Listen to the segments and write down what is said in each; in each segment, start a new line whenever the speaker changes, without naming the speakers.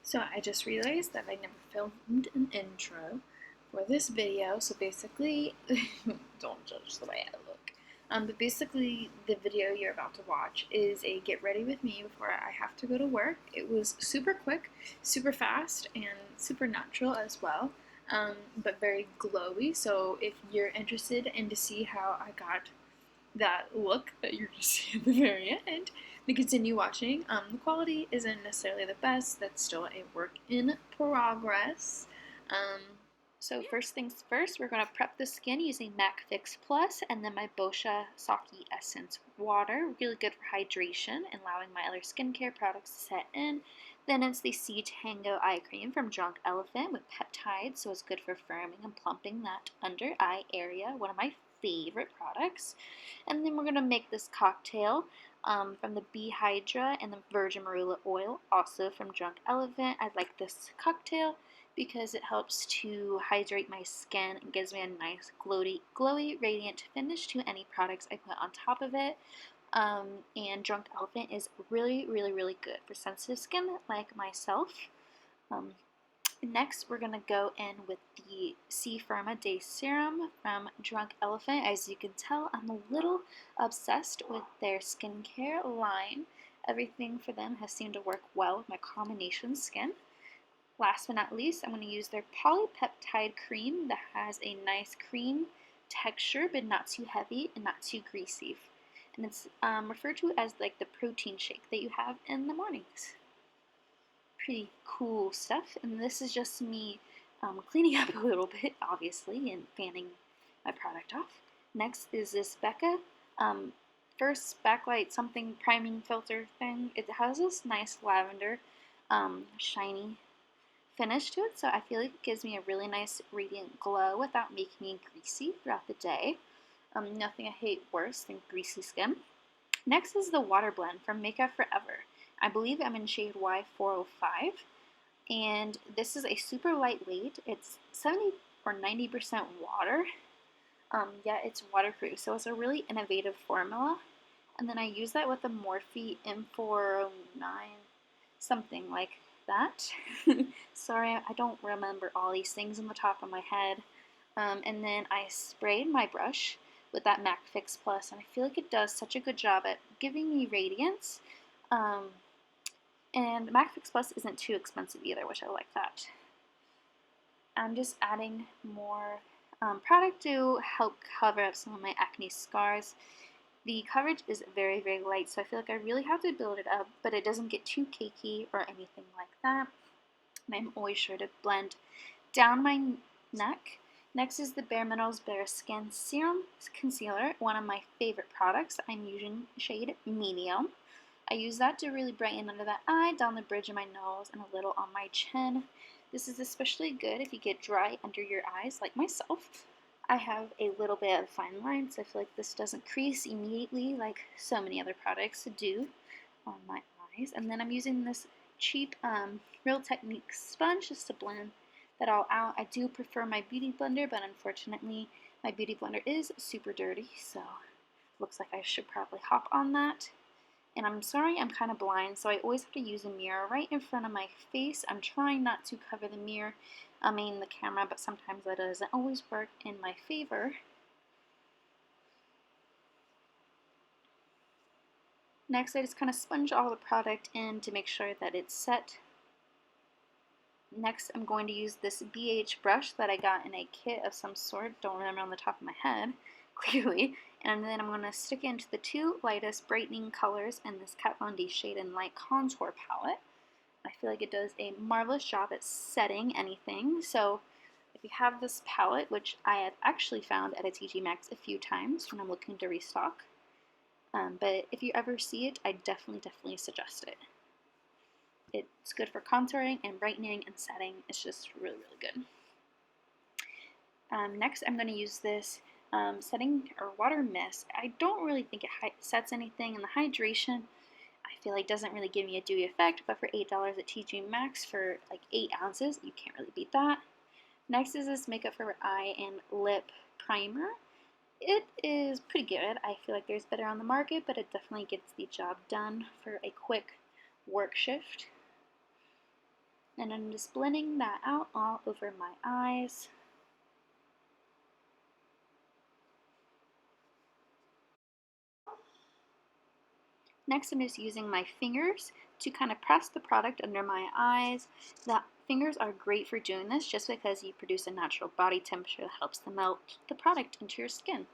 So I just realized that I never filmed an intro for this video, so basically, don't judge the way I look. But basically, the video you're about to watch is a get ready with me before I have to go to work. It was super quick, super fast, and super natural as well, but very glowy. So if you're interested in to see how I got that look that you're going to see at the very end, to continue watching. The quality isn't necessarily the best. That's still a work in progress. So first things first, we're going to prep the skin using MAC Fix Plus and then my BOSCIA Saki Essence Water. Really good for hydration and allowing my other skincare products to set in. Then it's the CTANGO Eye Cream from Drunk Elephant with peptides, so it's good for firming and plumping that under eye area. One of my favorite products. And then we're going to make this cocktail from the BHYDRA and the virgin marula oil, also from Drunk Elephant. I like this cocktail because it helps to hydrate my skin and gives me a nice glowy, radiant finish to any products I put on top of it. And Drunk Elephant is really good for sensitive skin like myself. Next, we're going to go in with the CFIRMA Day Serum from Drunk Elephant. As you can tell, I'm a little obsessed with their skincare line. Everything for them has seemed to work well with my combination skin. Last but not least, I'm going to use their polypeptide cream that has a nice cream texture, but not too heavy and not too greasy. And it's referred to as like the protein shake that you have in the mornings. Pretty cool stuff, and this is just me cleaning up a little bit, obviously, and fanning my product off. Next is this Becca First Backlight something priming filter thing. It has this nice lavender shiny finish to it, so I feel like it gives me a really nice radiant glow without making me greasy throughout the day. Nothing I hate worse than greasy skin. Next is the Waterblend from Makeupforever. I believe I'm in shade Y405, and this is a super lightweight. It's 70 or 90% water, yet it's waterproof, so it's a really innovative formula. And then I use that with the Morphe M409, something like that. Sorry, I don't remember all these things on the top of my head. And then I sprayed my brush with that MAC Fix Plus, and I feel like it does such a good job at giving me radiance. And MAC Fix Plus isn't too expensive either, which I like that. I'm just adding more product to help cover up some of my acne scars. The coverage is very light, so I feel like I really have to build it up, but it doesn't get too cakey or anything like that. And I'm always sure to blend down my neck. Next is the Bare Minerals BARESKIN Serum Concealer, one of my favorite products. I'm using shade Medium. I use that to really brighten under that eye, down the bridge of my nose, and a little on my chin. This is especially good if you get dry under your eyes like myself. I have a little bit of fine line, so I feel like this doesn't crease immediately like so many other products do on my eyes. And then I'm using this cheap Real Technique sponge just to blend that all out. I do prefer my beauty blender, but unfortunately my beauty blender is super dirty, so looks like I should probably hop on that. And I'm sorry, I'm kind of blind, so I always have to use a mirror right in front of my face. I'm trying not to cover the mirror, the camera, but sometimes that doesn't always work in my favor. Next, I just kind of sponge all the product in to make sure that it's set. Next, I'm going to use this BH brush that I got in a kit of some sort. Don't remember on the top of my head, clearly. And then I'm going to stick it into the two lightest brightening colors in this Kat Von D Shade and Light Contour palette. I feel like it does a marvelous job at setting anything. So if you have this palette, which I have actually found at a TJ Maxx a few times when I'm looking to restock, but if you ever see it, I definitely suggest it. It's good for contouring and brightening and setting. It's just really good. Next, I'm going to use this setting or water mist. I don't really think it sets anything, and the hydration I feel like doesn't really give me a dewy effect, but for $8 at TJ Maxx for like 8 ounces, you can't really beat that. Next is this Makeupforever Eye and Lip Primer. It is pretty good. I feel like there's better on the market, but it definitely gets the job done for a quick work shift. And I'm just blending that out all over my eyes. Next, I'm just using my fingers to kind of press the product under my eyes. The fingers are great for doing this just because you produce a natural body temperature that helps to melt the product into your skin.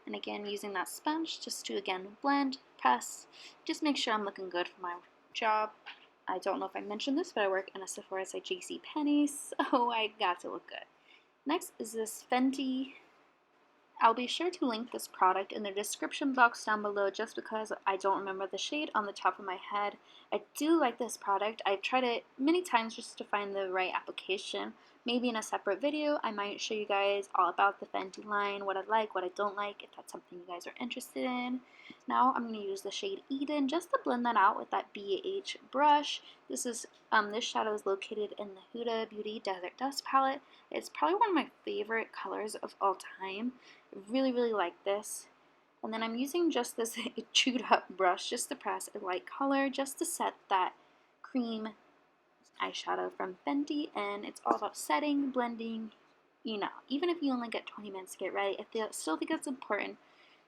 And again, using that sponge just to, again, blend, press, just make sure I'm looking good for my job. I don't know if I mentioned this, but I work in a Sephora at JCPenney, so I got to look good. Next is this Fenty. I'll be sure to link this product in the description box down below just because I don't remember the shade on the top of my head. I do like this product. I've tried it many times just to find the right application. Maybe in a separate video I might show you guys all about the Fenty line, what I like, what I don't like, if that's something you guys are interested in. Now I'm going to use the shade Eden just to blend that out with that BH brush. This shadow is located in the Huda Beauty Desert Dust palette. It's probably one of my favorite colors of all time. Really, really like this. And then I'm using just this chewed up brush just to press a light color, just to set that cream eyeshadow from Fenty. And it's all about setting, blending, you know, even if you only get 20 minutes to get ready, I still think it's important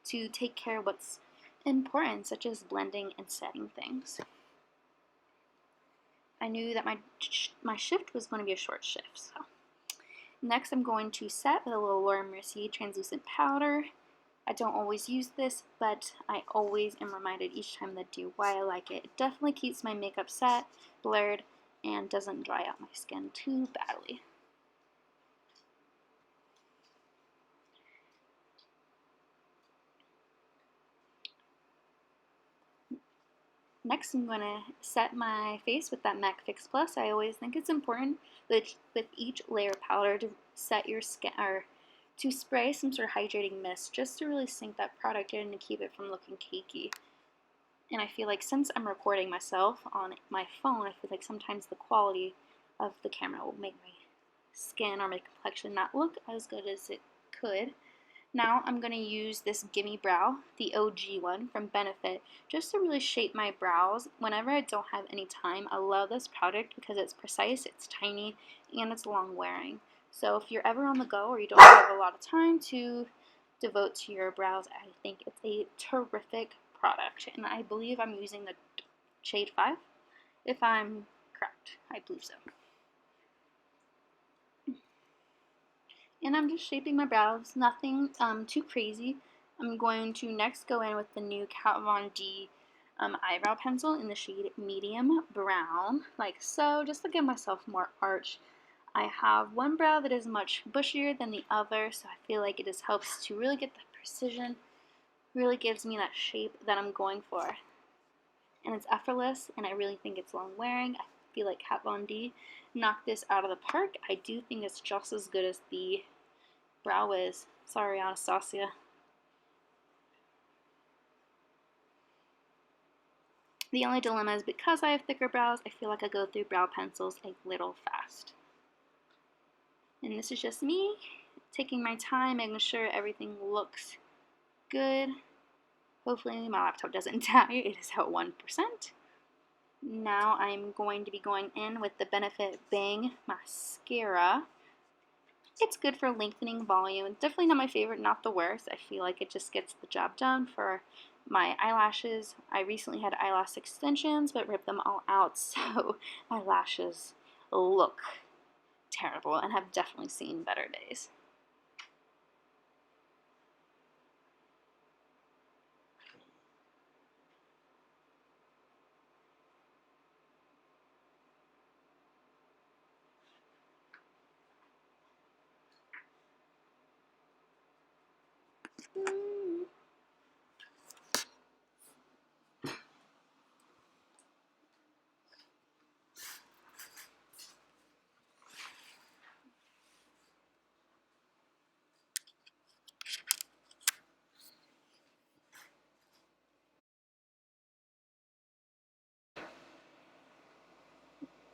to take care of what's important, such as blending and setting things. I knew that my shift was going to be a short shift, so. Next, I'm going to set with a little Mercier translucent powder. I don't always use this, but I always am reminded each time that I do why I like it. It definitely keeps my makeup set, blurred, and doesn't dry out my skin too badly. Next, I'm going to set my face with that MAC Fix Plus. I always think it's important that with each layer of powder to set your skin, or to spray some sort of hydrating mist just to really sink that product in and keep it from looking cakey. And I feel like since I'm recording myself on my phone, I feel like sometimes the quality of the camera will make my skin or my complexion not look as good as it could. Now I'm going to use this Gimme Brow, the OG one from Benefit, just to really shape my brows whenever I don't have any time. I love this product because it's precise, it's tiny, and it's long wearing. So if you're ever on the go or you don't have a lot of time to devote to your brows, I think it's a terrific product. And I believe I'm using the shade 5, if I'm correct. I believe so. And I'm just shaping my brows, nothing too crazy. I'm going to next go in with the new Kat Von D eyebrow pencil in the shade medium brown, like so, just to give myself more arch. I have one brow that is much bushier than the other, so I feel like it just helps to really get the precision, really gives me that shape that I'm going for. And it's effortless, and I really think it's long wearing. I feel like Kat Von D knocked this out of the park. I do think it's just as good as the Brow Wiz. Sorry, Anastasia. The only dilemma is because I have thicker brows, I feel like I go through brow pencils a little fast. And this is just me taking my time, making sure everything looks good. Hopefully my laptop doesn't die. It is at 1%. Now I'm going to be going in with the Benefit Bang Mascara. It's good for lengthening volume. Definitely not my favorite, not the worst. I feel like it just gets the job done for my eyelashes. I recently had eyelash extensions but ripped them all out, so my lashes look terrible and have definitely seen better days.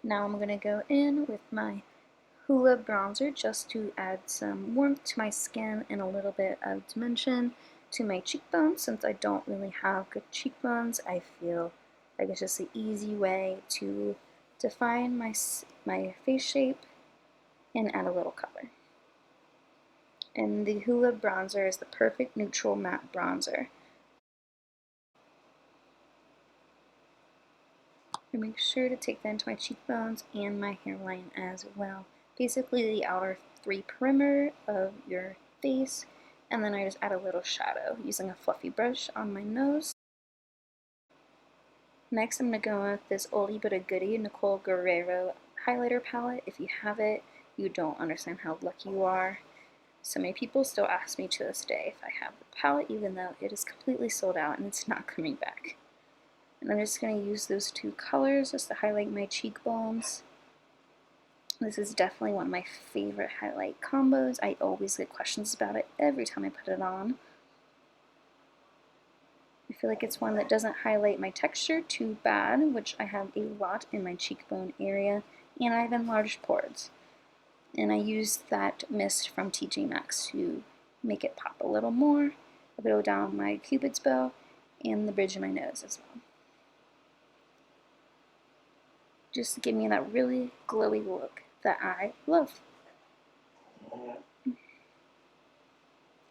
Now I'm going to go in with my Hoola bronzer just to add some warmth to my skin and a little bit of dimension to my cheekbones. Since I don't really have good cheekbones, I feel like it's just an easy way to define my face shape and add a little color. And the Hoola bronzer is the perfect neutral matte bronzer. And make sure to take that into my cheekbones and my hairline as well. Basically the outer 3 perimeter of your face, and then I just add a little shadow using a fluffy brush on my nose. Next I'm going to go with this oldie but a goodie Nicole Guerrero highlighter palette. If you have it, you don't understand how lucky you are. So many people still ask me to this day if I have the palette, even though it is completely sold out and it's not coming back. And I'm just going to use those 2 colors just to highlight my cheekbones. This is definitely one of my favorite highlight combos. I always get questions about it every time I put it on. I feel like it's one that doesn't highlight my texture too bad, which I have a lot in my cheekbone area, and I have enlarged pores. And I use that mist from TJ Maxx to make it pop a little more. A bit down my cupid's bow and the bridge of my nose as well. Just to give me that really glowy look that I love.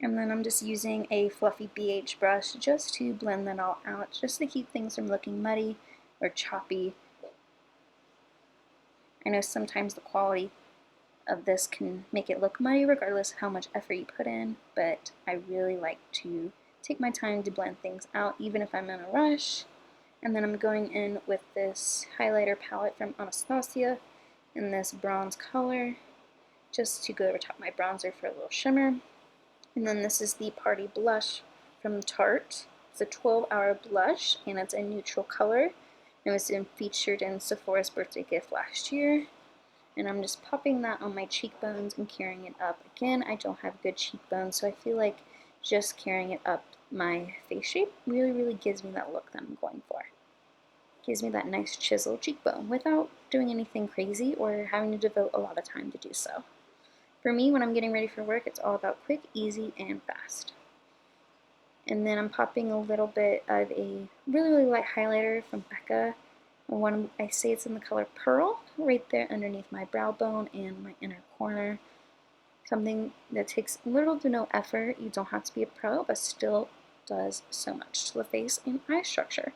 And then I'm just using a fluffy BH brush just to blend that all out, just to keep things from looking muddy or choppy. I know sometimes the quality of this can make it look muddy regardless of how much effort you put in, but I really like to take my time to blend things out even if I'm in a rush. And then I'm going in with this highlighter palette from Anastasia in this bronze color, just to go over top my bronzer for a little shimmer. And then this is the Party Blush from Tarte. It's a 12-hour blush, and it's a neutral color. It was featured in Sephora's birthday gift last year. And I'm just popping that on my cheekbones and carrying it up. Again, I don't have good cheekbones, so I feel like just carrying it up my face shape really gives me that look that I'm going for. Gives me that nice chiseled cheekbone without doing anything crazy or having to devote a lot of time to do so. For me, when I'm getting ready for work, it's all about quick, easy, and fast. And then I'm popping a little bit of a really light highlighter from Becca. I say it's in the color Pearl, right there underneath my brow bone and my inner corner. Something that takes little to no effort. You don't have to be a pro, but still does so much to the face and eye structure.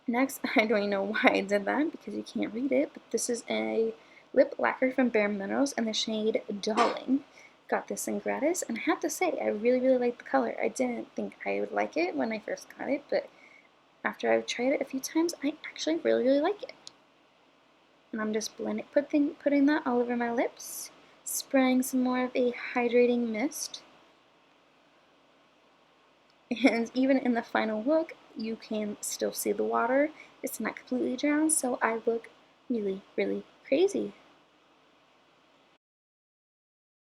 Next, I don't even know why I did that because you can't read it, but this is a lip lacquer from Bare Minerals in the shade DAHLING. Got this in gratis, and I have to say, I really like the color. I didn't think I would like it when I first got it, but after I've tried it a few times, I actually really like it. And I'm just putting that all over my lips, spraying some more of a hydrating mist. And even in the final look, you can still see the water. It's not completely drowned, so I look really crazy.